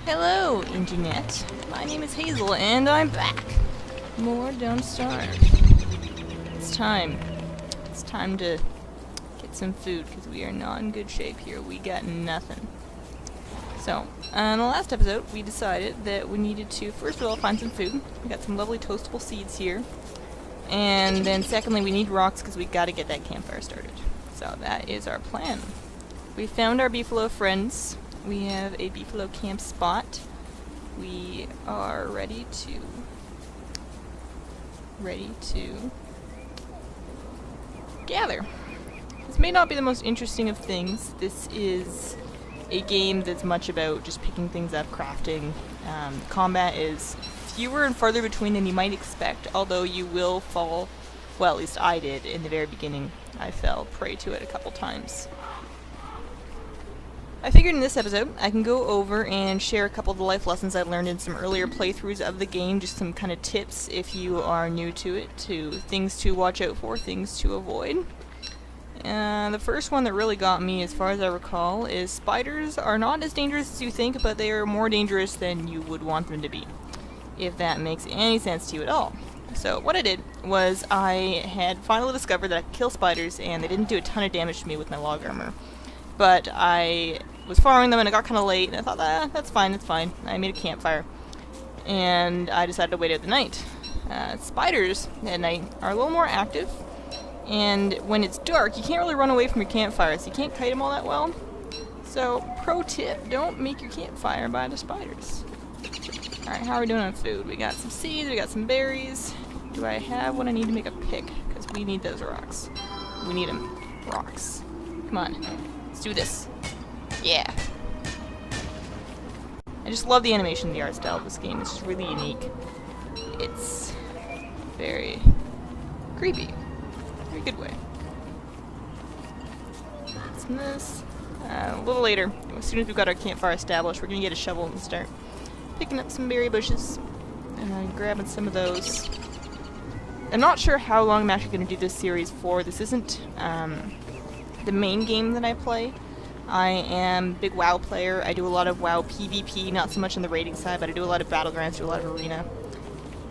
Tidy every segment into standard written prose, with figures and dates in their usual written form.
Hello, Internet. My name is Hazel, and I'm back. More Don't Starve. It's time. It's time to get some food, because we are not in good shape here. We got nothing. So, in the last episode, we decided that we needed to, first of all, find some food. We got some lovely toastable seeds here. And then secondly, we need rocks, because we gotta get that campfire started. So that is our plan. We found our beefalo friends. We have a beefalo camp spot. We are ready to gather. This may not be the most interesting of things. This is a game that's much about just picking things up, crafting. Combat is fewer and farther between than you might expect, although you will fall, well, at least I did in the very beginning. I fell prey to it a couple times. I figured in this episode I can go over and share a couple of the life lessons I've learned in some earlier playthroughs of the game, just some kind of tips if you are new to it, to things to watch out for, things to avoid. The first one that really got me, as far as I recall, is spiders are not as dangerous as you think, but they are more dangerous than you would want them to be, if that makes any sense to you at all. So what I did was I had finally discovered that I could kill spiders, and they didn't do a ton of damage to me with my log armor. But I was following them and it got kind of late, and I thought, that's fine. I made a campfire. And I decided to wait out the night. Spiders at night are a little more active, and when it's dark, you can't really run away from your campfire, so you can't kite them all that well. So, pro tip, don't make your campfire by the spiders. Alright, how are we doing on food? We got some seeds, we got some berries. Do I have what I need to make a pick? Because we need those rocks. We need them. Rocks. Come on. Let's do this. Yeah. I just love the animation and the art style of this game. It's just really unique. It's very creepy. Very good way. Some of this. A little later, as soon as we've got our campfire established, we're going to get a shovel and start picking up some berry bushes and grabbing some of those. I'm not sure how long I'm actually going to do this series for. This isn't the main game that I play. I am a big WoW player. I do a lot of WoW PvP, not so much on the raiding side, but I do a lot of Battlegrounds, do a lot of Arena.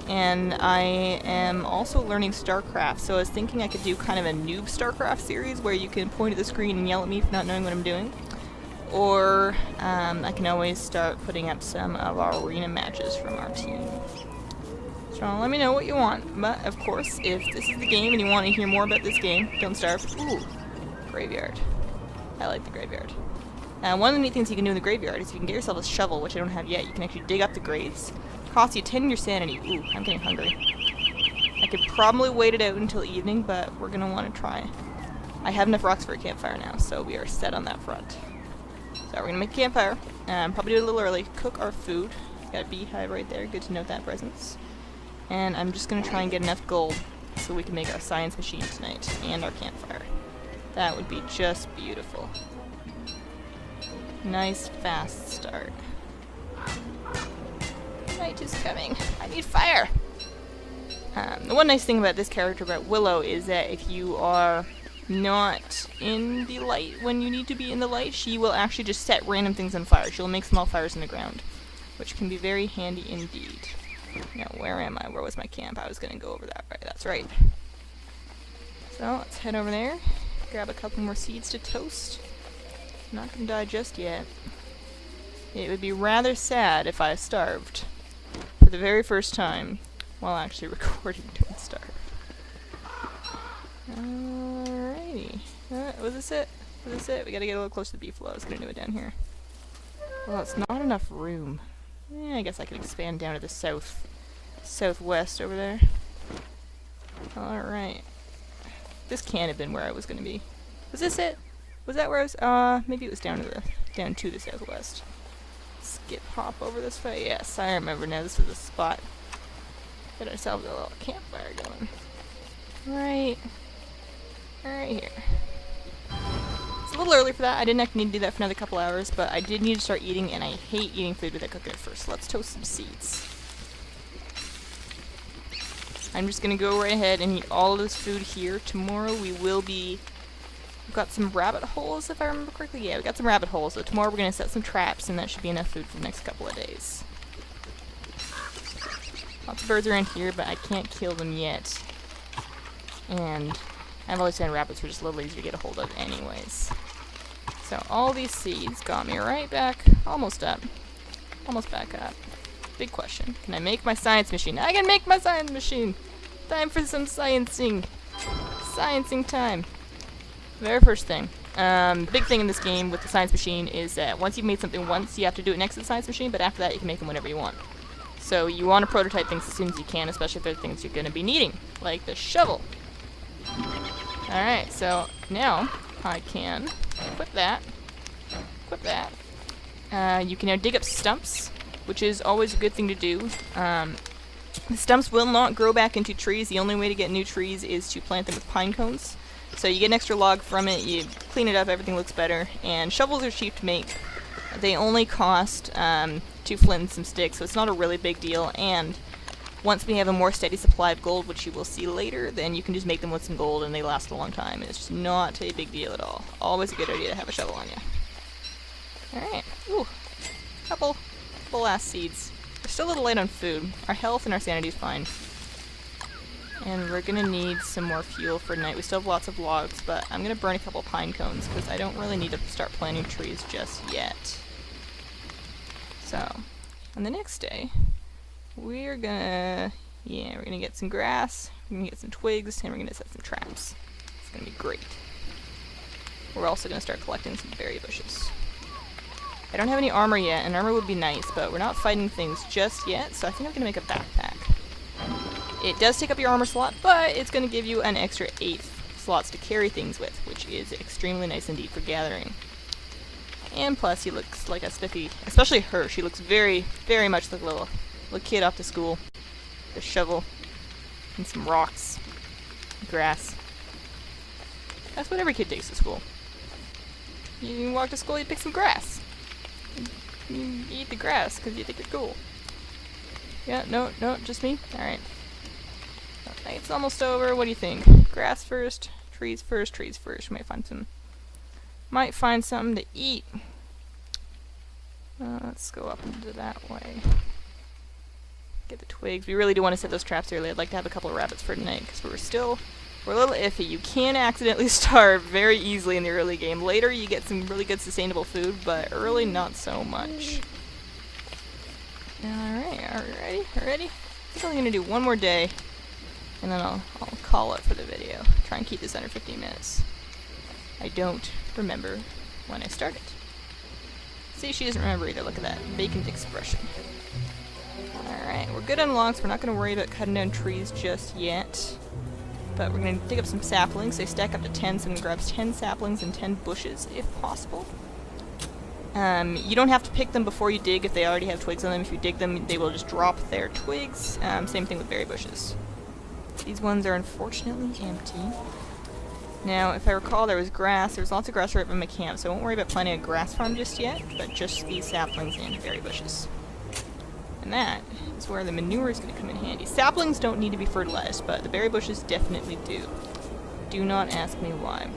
And I am also learning StarCraft, so I was thinking I could do kind of a noob StarCraft series where you can point at the screen and yell at me for not knowing what I'm doing. Or I can always start putting up some of our Arena matches from our team. So let me know what you want, but of course, if this is the game and you want to hear more about this game, Don't Starve. Ooh. Graveyard. I like the graveyard. One of the neat things you can do in the graveyard is you can get yourself a shovel, which I don't have yet. You can actually dig up the graves. Costs you 10 in your sanity. Ooh, I'm getting hungry. I could probably wait it out until evening, but we're going to want to try. I have enough rocks for a campfire now, so we are set on that front. So we're going to make a campfire. Probably do it a little early. Cook our food. Got a beehive right there. Good to note that presence. And I'm just going to try and get enough gold so we can make our science machine tonight and our campfire. That would be just beautiful. Nice, fast start. Night is coming. I need fire! The one nice thing about this character, about Willow, is that if you are not in the light when you need to be in the light, she will actually just set random things on fire. She'll make small fires in the ground, which can be very handy indeed. Now, where am I? Where was my camp? I was going to go over that way. That's right. So, let's head over there. Grab a couple more seeds to toast. Not gonna die just yet. It would be rather sad if I starved for the very first time while actually recording Don't Starve. Alrighty. Was this it? Was this it? We gotta get a little closer to the beefalo. I was gonna do it down here. Well, it's not enough room. I guess I could expand down to the southwest over there. Alright. This can't have been where I was going to be. Was this it? Was that where I was? Maybe it was down to the southwest. Skip hop over this way. Yes, I remember now. This was the spot. Get ourselves a little campfire going. Right here. It's a little early for that. I didn't actually need to do that for another couple hours, but I did need to start eating, and I hate eating food without cooking it first. So let's toast some seeds. I'm just gonna go right ahead and eat all of this food here. Tomorrow we will be We've got some rabbit holes, if I remember correctly. Yeah, we got some rabbit holes, so tomorrow we're going to set some traps, and that should be enough food for the next couple of days. Lots of birds around here, but I can't kill them yet. And I've always found rabbits were just a little easier to get a hold of anyways. So all these seeds got me right back, almost up. Almost back up. Big question. Can I make my science machine? I can make my science machine! Time for some sciencing. Sciencing time. Very first thing. Big thing in this game with the science machine is that once you've made something once, you have to do it next to the science machine, but after that you can make them whenever you want. So you want to prototype things as soon as you can, especially if they're things you're going to be needing, like the shovel. Alright, so now I can equip that. Equip that. You can now dig up stumps, which is always a good thing to do. The stumps will not grow back into trees. The only way to get new trees is to plant them with pine cones. So you get an extra log from it, you clean it up, everything looks better. And shovels are cheap to make. They only cost 2 flint and some sticks, so it's not a really big deal. And once we have a more steady supply of gold, which you will see later, then you can just make them with some gold and they last a long time. It's just not a big deal at all. Always a good idea to have a shovel on you. Alright. Ooh. Couple last seeds. We're still a little light on food. Our health and our sanity is fine. And we're gonna need some more fuel for tonight. We still have lots of logs, but I'm gonna burn a couple pine cones because I don't really need to start planting trees just yet. So, on the next day, we're gonna get some grass, we're gonna get some twigs, and we're gonna set some traps. It's gonna be great. We're also gonna start collecting some berry bushes. I don't have any armor yet, and armor would be nice, but we're not fighting things just yet, so I think I'm gonna make a backpack. It does take up your armor slot, but it's gonna give you an extra 8 slots to carry things with, which is extremely nice indeed for gathering. And plus, he looks like a spiffy, especially her. She looks very, very much like a little kid off to school. The shovel, and some rocks, grass. That's what every kid takes to school. You walk to school, you pick some grass. You eat the grass because you think it's cool. Yeah, no, just me? Alright. It's almost over. What do you think? Grass first, trees first, trees first. Might find something to eat. Let's go up into that way. Get the twigs. We really do want to set those traps early. I'd like to have a couple of rabbits for tonight because we're a little iffy. You can accidentally starve very easily in the early game. Later you get some really good sustainable food, but early not so much. Alright, are we ready? I think I'm going to do one more day, and then I'll call it for the video. Try and keep this under 15 minutes. I don't remember when I started. See, she doesn't remember either. Look at that vacant expression. Alright, we're good on logs. We're not going to worry about cutting down trees just yet. But we're going to dig up some saplings. They stack up to 10, so I'm going to grab 10 saplings and 10 bushes, if possible. You don't have to pick them before you dig if they already have twigs on them. If you dig them, they will just drop their twigs. Same thing with berry bushes. These ones are unfortunately empty. Now, if I recall, there was grass. There's lots of grass right by my camp, so I won't worry about planting a grass farm just yet, but just these saplings and berry bushes. And that is where the manure is going to come in handy. Saplings don't need to be fertilized, but the berry bushes definitely do. Do not ask me why.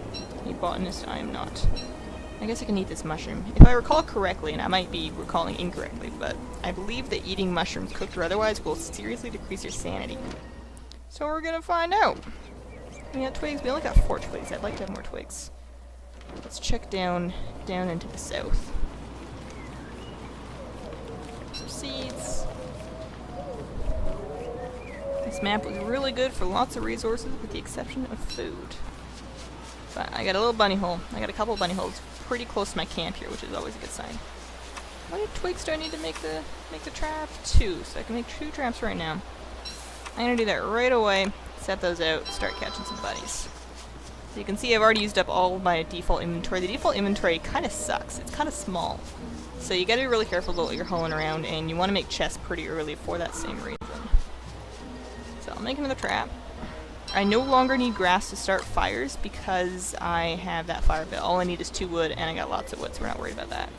A botanist I am not. I guess I can eat this mushroom. If I recall correctly, and I might be recalling incorrectly, but I believe that eating mushrooms, cooked or otherwise, will seriously decrease your sanity. So we're going to find out. We got twigs. We only got 4 twigs. I'd like to have more twigs. Let's check down into the south. Some seeds. This map was really good for lots of resources, with the exception of food. But I got a little bunny hole. I got a couple of bunny holes pretty close to my camp here, which is always a good sign. How many twigs do I need to make the trap? 2, so I can make 2 traps right now. I'm gonna do that right away. Set those out. Start catching some bunnies. So you can see I've already used up all of my default inventory. The default inventory kind of sucks. It's kind of small. So you gotta be really careful about what you're hauling around, and you want to make chests pretty early for that same reason. So I'll make another trap. I no longer need grass to start fires because I have that fire pit. All I need is 2 wood, and I got lots of wood, so we're not worried about that.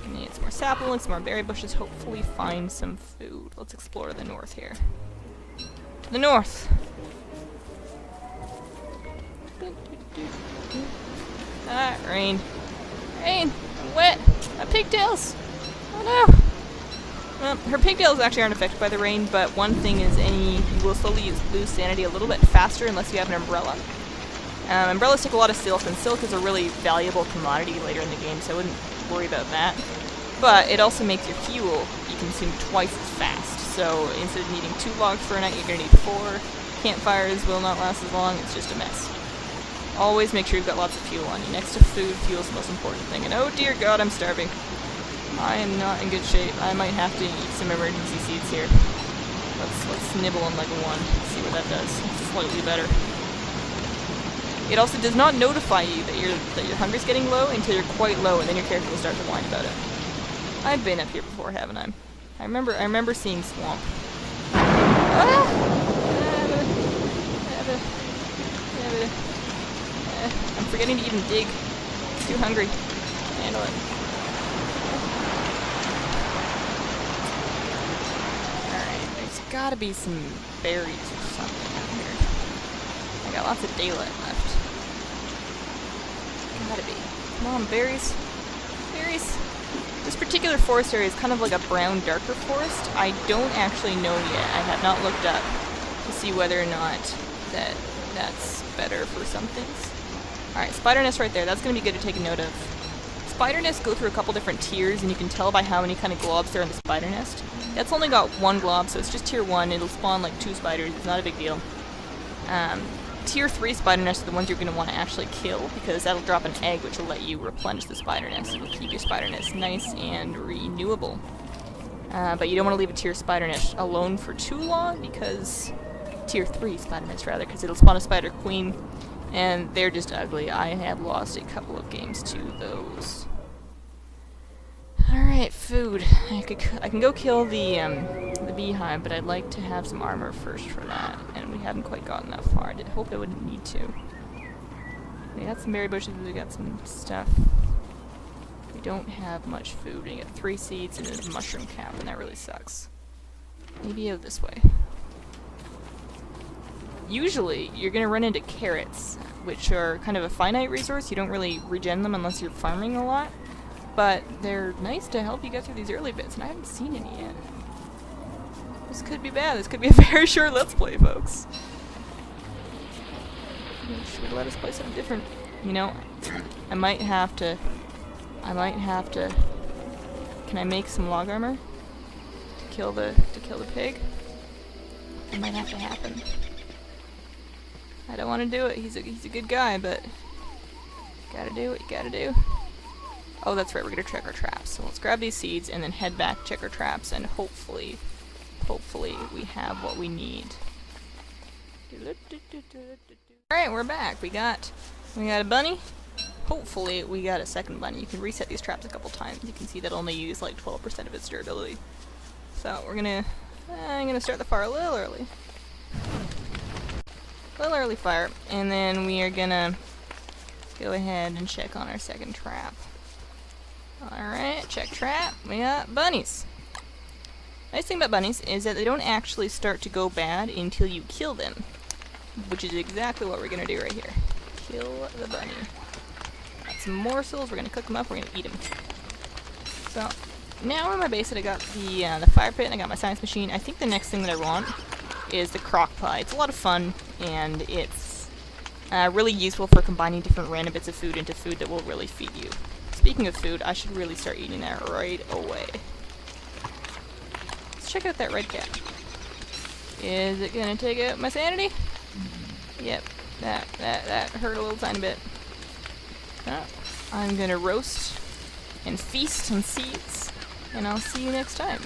I need some more saplings, some more berry bushes, hopefully find some food. Let's explore the north here. To the north! Ah, rain. Rain! I'm wet! My pigtails! Oh no! Well, her pigtails actually aren't affected by the rain, but one thing is you will slowly lose sanity a little bit faster unless you have an umbrella. Umbrellas take a lot of silk, and silk is a really valuable commodity later in the game, so I wouldn't worry about that. But it also makes your fuel be consumed twice as fast, so instead of needing 2 logs for a night, you're going to need 4. Campfires will not last as long, it's just a mess. Always make sure you've got lots of fuel on you. Next to food, fuel is the most important thing, and oh dear god, I'm starving. I am not in good shape. I might have to eat some emergency seeds here. Let's nibble on like one, see what that does. It's slightly better. It also does not notify you that your hunger's getting low until you're quite low, and then your character will start to whine about it. I've been up here before, haven't I? I remember seeing swamp. Ah! I'm forgetting to even dig. Too hungry. Handle it. Alright, there's gotta be some berries or something here. I got lots of daylight left. Gotta be. Come on, berries. Berries. This particular forest area is kind of like a brown, darker forest. I don't actually know yet. I have not looked up to see whether or not that's better for some things. Alright, spider nest right there. That's going to be good to take a note of. Spider nests go through a couple different tiers, and you can tell by how many kind of globs there are in the spider nest. That's only got 1 glob, so it's just tier 1. It'll spawn like 2 spiders. It's not a big deal. Tier 3 spider nests are the ones you're going to want to actually kill, because that'll drop an egg which will let you replenish the spider nest. It'll keep your spider nest nice and renewable. But you don't want to leave a tier spider nest alone for too long, because... Tier 3 spider nest, rather, because it'll spawn a spider queen, and they're just ugly. I have lost a couple of games to those. Alright, food. I can go kill the beehive, but I'd like to have some armor first for that, and we haven't quite gotten that far. I hope I wouldn't need to. We got some berry bushes, we got some stuff. We don't have much food. We got 3 seeds and a mushroom cap, and that really sucks. Maybe out this way. Usually, you're going to run into carrots, which are kind of a finite resource. You don't really regen them unless you're farming a lot. But they're nice to help you get through these early bits, and I haven't seen any yet. This could be bad. This could be a very short Let's Play, folks. Should let us play something different. You know, I might have to... Can I make some log armor? To kill the pig? It might have to happen. I don't want to do it. He's a good guy, but gotta do what you gotta do. Oh, that's right. We're gonna check our traps. So let's grab these seeds and then head back, check our traps, and hopefully we have what we need. All right, we're back. We got a bunny. Hopefully we got a second bunny. You can reset these traps a couple times. You can see that only use like 12% of its durability. So I'm gonna start the fire a little early. Little early fire, and then we are gonna go ahead and check on our second trap. Alright, check trap. We got bunnies. Nice thing about bunnies is that they don't actually start to go bad until you kill them, which is exactly what we're gonna do right here. Kill the bunny. Got some morsels, we're gonna cook them up, we're gonna eat them. So, now we're in my base that I got the fire pit and I got my science machine. I think the next thing that I want is the crock pot. It's a lot of fun, and it's really useful for combining different random bits of food into food that will really feed you. Speaking of food, I should really start eating that right away. Let's check out that red cat. Is it gonna take out my sanity? Yep, that hurt a little tiny bit. Oh, I'm gonna roast and feast on seeds, and I'll see you next time.